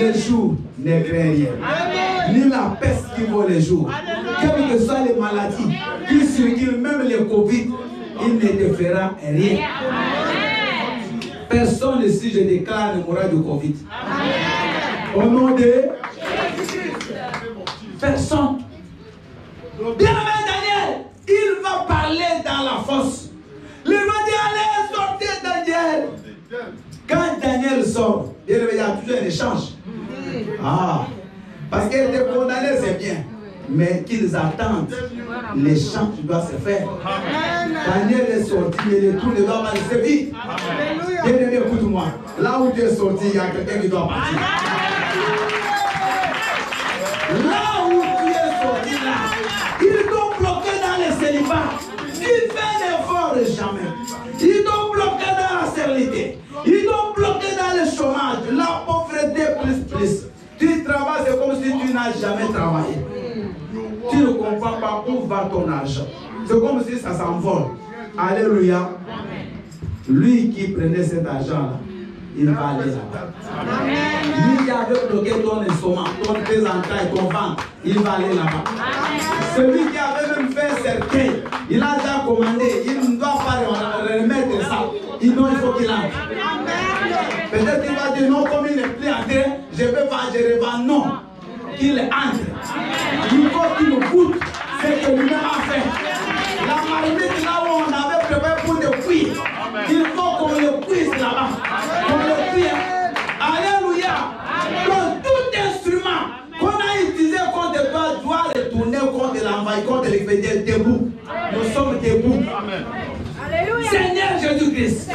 [SPEAKER 1] Le jour, ne crains rien. Ni la peste qui vole les jours. Quelles que soient les maladies qui circulent, même les Covid, il ne te fera rien. Personne ici, je déclare, ne mourra du Covid. Au nom de personne. Bien-aimé Daniel, il va parler dans la fosse. Le roi dit, allez, sortez Daniel. Quand Daniel sort, il y a toujours un échange. Ah, parce qu'il était condamné, c'est bien. Mais qu'ils attendent, l'échange doit se faire. Daniel est sorti, mais le trou ne doit pas rester vide. Bien-aimé, écoute-moi. Là où tu es sorti, il y a quelqu'un qui doit partir. Là où tu es sorti, là, ils t'ont bloqué dans les célibats. Tu fais l'effort jamais. Ils t'ont bloqué dans la stérilité. Ils t'ont bloqué dans le chômage, la pauvreté plus. Tu travailles, c'est comme si tu n'as jamais travaillé. Tu ne comprends pas où va ton argent. C'est comme si ça s'envole. Alléluia. Lui qui prenait cet argent-là, il va aller là-bas. Lui qui avait bloqué ton estomac, tes entrailles, ton ventre, il va aller là-bas. Celui qui avait même fait un cercueil, il a déjà commandé, il ne doit pas remettre ça. Il faut qu'il entre. Peut-être qu'il va dire non, comme il n'est plus entré, je peux pas, je revends. Non. qu'il entre. Il faut qu'il goûte ce que lui-même a fait. La marmite là où on avait préparé pour le cuire, il faut qu'on le cuise là-bas. On le cuire. Alléluia. Donc tout instrument qu'on a utilisé contre toi doit retourner contre l'envahisseur, contre les fédères debout. Nous sommes debout. Alléluia. Seigneur Jésus-Christ,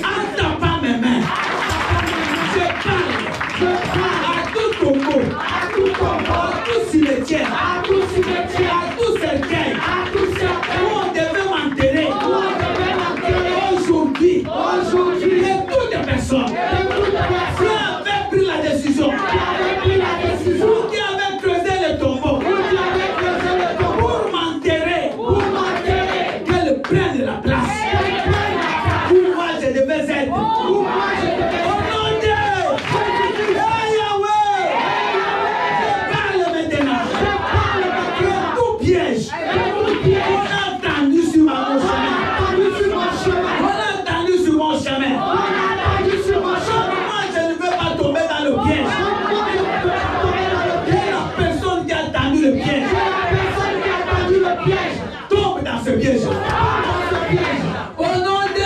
[SPEAKER 1] entends pas mes mains. Je parle à tout tombeau, à tout cimetière, à tout cercueil, où on devait m'enterrer. Aujourd'hui, et toutes les personnes qui avaient pris la décision, ou qui avaient creusé le tombeau, pour m'enterrer, qu'elles prennent la place. Où moi je devais être. Au nom de Yahweh, je parle maintenant. Que tout piège qu'on a entendu sur mon chemin, on a entendu sur mon chemin. Moi je ne veux pas tomber dans le piège. Et la personne qui a entendu le piège tombe dans ce piège. Au nom de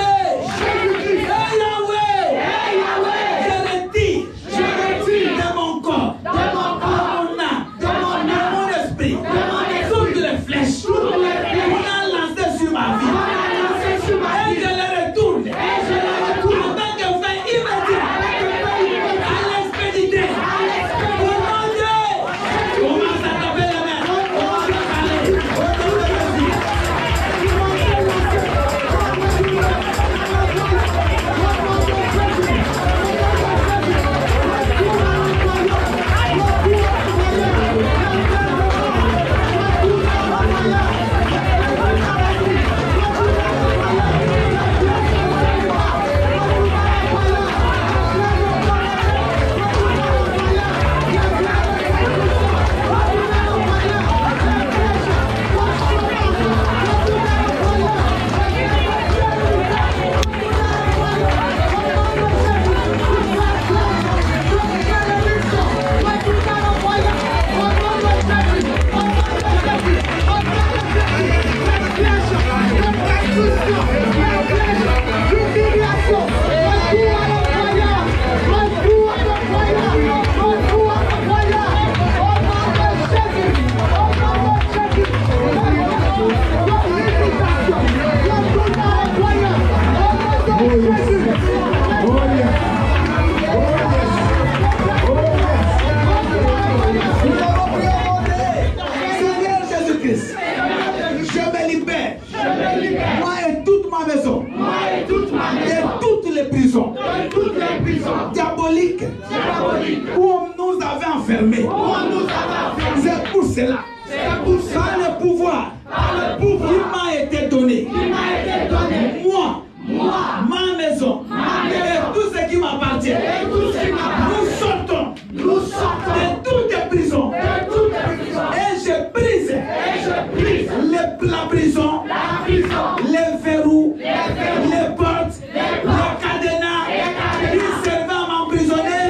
[SPEAKER 1] diabolique où on nous avait enfermés. C'est pour cela, par le pouvoir qui m'a été donné, moi, ma maison et tout ce qui m'appartient, nous sortons de toutes les prisons et je brise la prison, les verrous, les portes, les cadenas qui servaient à m'emprisonner.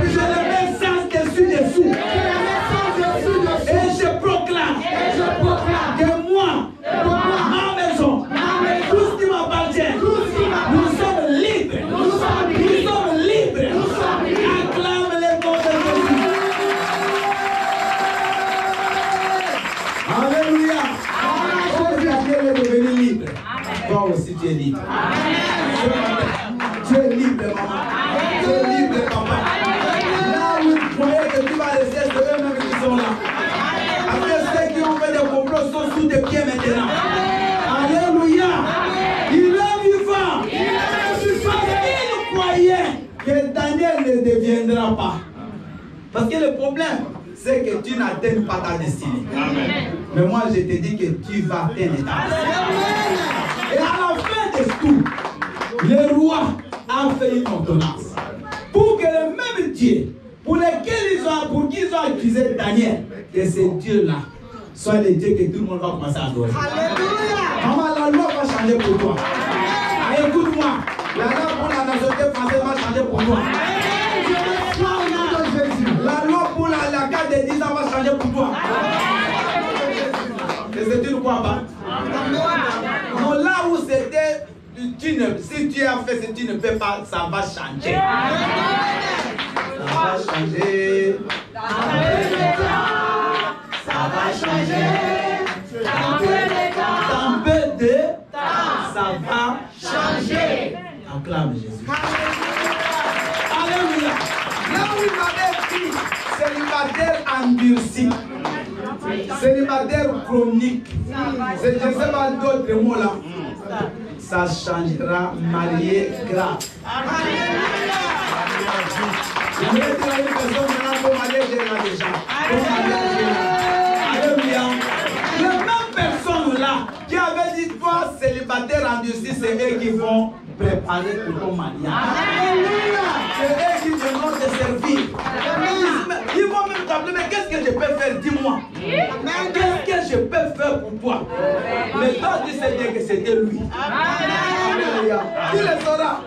[SPEAKER 1] Je le mets sans dessous. Et je proclame que moi, ma maison, tout ce qui m'appartient, nous sommes libres. Nous sommes libres. Acclame les noms de Jésus. Alléluia. Jésus est devenu libre. Toi aussi tu es libre. Tu es libre, maman. Tu es libre, papa. Là où tu croyais que tu vas rester, c'est eux-mêmes qui sont là. Après ceux qui ont fait des complots sont sous tes pieds maintenant. Alléluia. Il est vivant. Parce qu'il croyait que Daniel ne deviendra pas. Parce que le problème, c'est que tu n'atteins pas ta destinée. Amen. Mais moi, je te dis que tu vas atteindre ta destinée. Et à la fin de tout, le roi a fait une ordonnance pour que le même Dieu pour qui ils ont accusé Daniel, que ce Dieu-là soit le Dieu que tout le monde va commencer à adorer. Maman, la loi va changer pour toi. Écoute-moi, la loi pour la nationalité française va changer pour toi. La loi pour la changé pour toi. Et c'est une quoi, pas? Non, là où c'était, si tu as fait ce que tu ne peux pas, ça va changer. Ça va changer. Ça va changer. Dans peu de temps, ça va changer. Acclame Jésus. Alléluia. Là où il m'avait pris, célibataire endurci, célibataire chronique, je ne sais pas d'autres mots là, ça changera marié grave. Je vais dire à une personne maintenant pour marier, j'ai là déjà. Alléluia. Les mêmes personnes là qui avaient dit toi célibataire endurci, c'est eux qui vont préparer pour ton mariage. C'est eux qui viendront te servir. Ils vont même t'appeler, mais qu'est-ce que je peux faire? Dis-moi. Qu'est-ce que je peux faire pour toi? Mais toi, tu sais bien que c'était lui. Alléluia. Tu le sauras.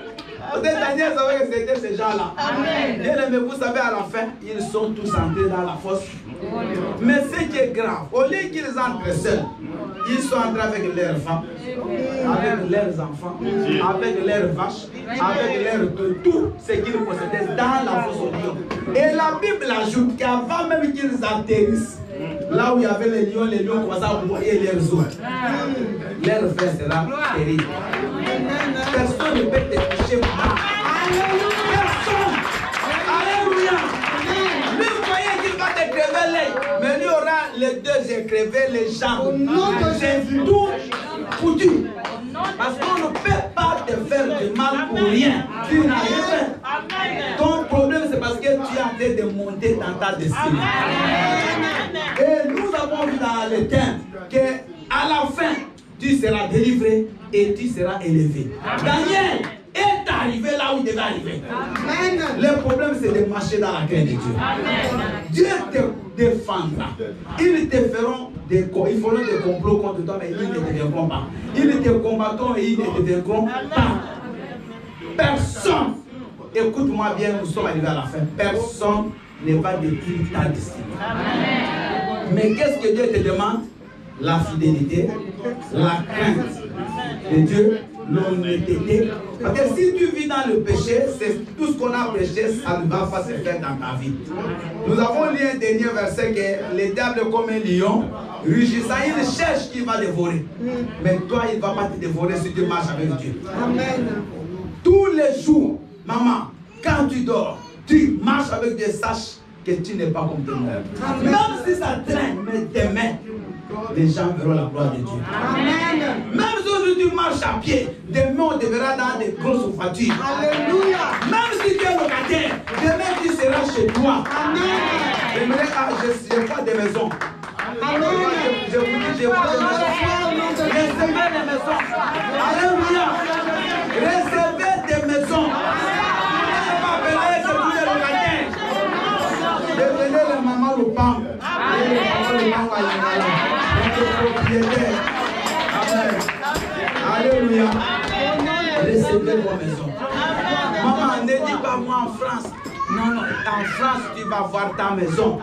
[SPEAKER 1] Daniel savait que c'était ces gens-là. Mais vous savez, à la fin, ils sont tous entrés dans la fosse. Mais ce qui est grave, au lieu qu'ils entrent seuls, ils sont entrés avec leurs femmes, avec leurs enfants, avec leurs vaches, avec leurs tout ce qu'ils possédaient dans la fosse aux lions. Et la Bible ajoute qu'avant même qu'ils atterrissent, là où il y avait les lions commençaient à broyer leurs os. Leur fin sera terrible. Personne ne peut te toucher. Personne. Alléluia. Lui, vous voyez qu'il va te crever l'œil. Mais lui aura les deux yeux crevés, les jambes. C'est tout foutu. Parce qu'on ne peut pas te faire du mal pour rien. Tu n'as rien fait. Ton problème, c'est parce que tu es en train de monter dans ta destinée. Et nous avons vu dans les thèmes qu'à la fin, tu seras délivré et tu seras élevé. Daniel est arrivé là où il devait arriver. Le problème, c'est de marcher dans la crainte de Dieu. Dieu te défendra. Ils te feront des complots contre toi, mais ils ne te vaincront pas. Ils te combattront et ils ne te vaincront pas. Personne, écoute-moi bien, nous sommes arrivés à la fin. Personne ne va détruire ta destinée. Mais qu'est-ce que Dieu te demande? La fidélité, la crainte de Dieu, l'honnêteté. Parce que si tu vis dans le péché, c'est tout ce qu'on a péché, ça ne va pas se faire dans ta vie. Nous avons lu un dernier verset que le diable comme un lion, rugissant, il cherche qui va dévorer. Mais toi, il ne va pas te dévorer si tu marches avec Dieu. Amen. Tous les jours, maman, quand tu dors, tu marches avec Dieu, sache que tu n'es pas comme tout le monde. Même si ça traîne, mais demain, les gens verront la gloire de Dieu. Amen. Même si aujourd'hui tu marches à pied, demain on te verra dans des grosses voitures. Alléluia. Même si tu es locataire, demain tu seras chez toi. Amen. Je vois des maisons. Amen. Je vous dis, je vois des maisons. Réservez des maisons. Alléluia. Réservez des maisons. Devenez les mamans au pain. Amen. Alléluia. Recevez vos maisons. Maman, ne dis pas moi en France. Non, non, en France, tu vas voir ta maison.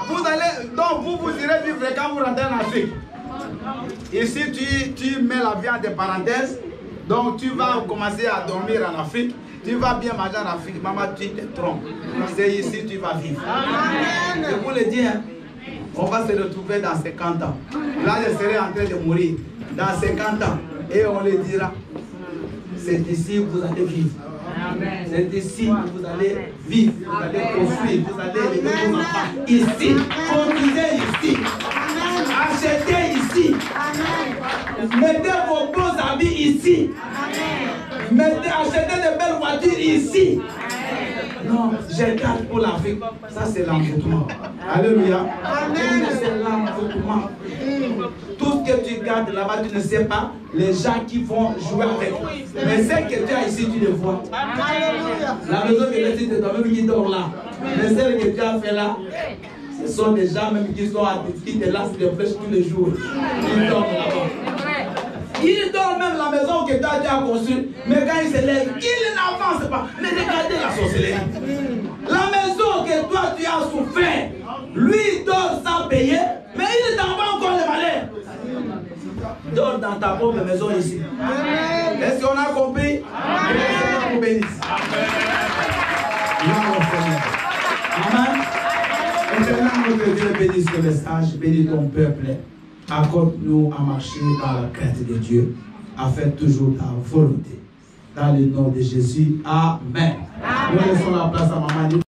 [SPEAKER 1] Vous allez, donc vous irez vivre quand vous rentrez en Afrique. Ici, tu mets la vie en des parenthèses. Donc, tu vas commencer à dormir en Afrique. Tu vas bien manger en Afrique. Maman, tu te trompes. C'est ici que tu vas vivre. Je vous le dis, hein, on va se retrouver dans 50 ans. Là, je serai en train de mourir. Dans 50 ans. Et on le dira. C'est ici que vous allez vivre. C'est ici que vous allez vivre. Vous allez construire. Vous allez élever vos enfants. Ici. Construisez ici. Achetez ici. Mettez vos beaux habits ici. Achetez de belles voitures ici. Non, je garde pour l'Afrique. Ça, c'est l'envoûtement. Alléluia. C'est l'envoûtement. Tout ce que tu gardes là-bas, tu ne sais pas les gens qui vont jouer avec. Mais celle que tu as ici, tu les vois. La maison que tu as, c'est toi-même qui dort là. Mais celle que tu as fait là, ce sont des gens même qui te lancent des flèches tous les jours. Ils dorment là-bas. Il dort même la maison que tu as déjà construite, mais quand il se lève, il n'avance pas. Mais regardez la sorcellerie. La maison que toi tu as souffert, lui dans ta propre maison ici. Est-ce qu'on a compris? Que le Seigneur vous bénisse. Gloire au Seigneur. Amen. Éternel, notre Dieu, bénisse ce message, bénis ton peuple. Accorde-nous à marcher par la crainte de Dieu, à faire toujours ta volonté. Dans le nom de Jésus. Amen. Nous laissons la place à Maman.